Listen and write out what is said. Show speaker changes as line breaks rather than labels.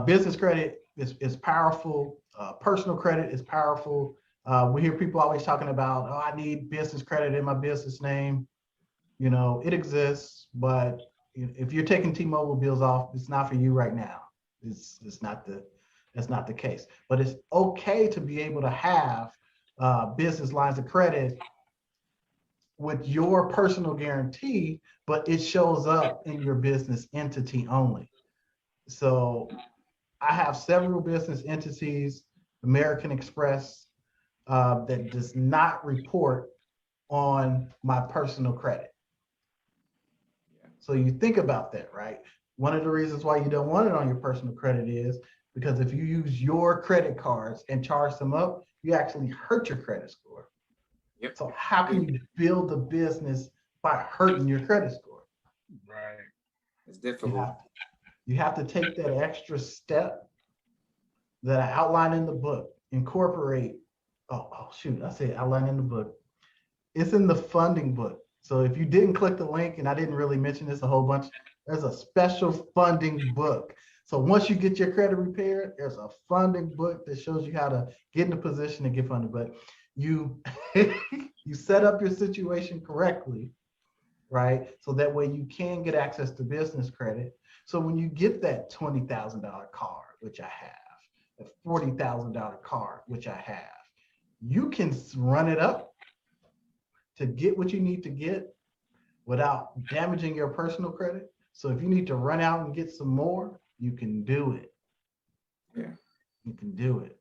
Business credit is powerful. Personal credit is powerful. We hear people always talking about, oh, I need business credit in my business name. You know, it exists, but if you're taking T-Mobile bills off, it's not for you right now. It's not that's not the case. But it's okay to be able to have business lines of credit with your personal guarantee, but it shows up in your business entity only. So I have several business entities, American Express, that does not report on my personal credit. So you think about that, right? One of the reasons why you don't want it on your personal credit is because if you use your credit cards and charge them up, you actually hurt your credit score.
Yep.
So how can you build a business by hurting your credit score?
Right. It's
You
difficult.
have to, you have to take that extra step that I outline in the book, incorporate. Oh shoot, I said outline in the book. It's in the funding book. So if you didn't click the link, and I didn't really mention this a whole bunch, there's a special funding book. So once you get your credit repaired, there's a funding book that shows you how to get in a position to get funded. But you you set up your situation correctly, right? So that way you can get access to business credit. So when you get that $20,000 card, which I have, a $40,000 card, which I have, you can run it up to get what you need to get without damaging your personal credit. So if you need to run out and get some more, you can do it.
Yeah.
You can do it.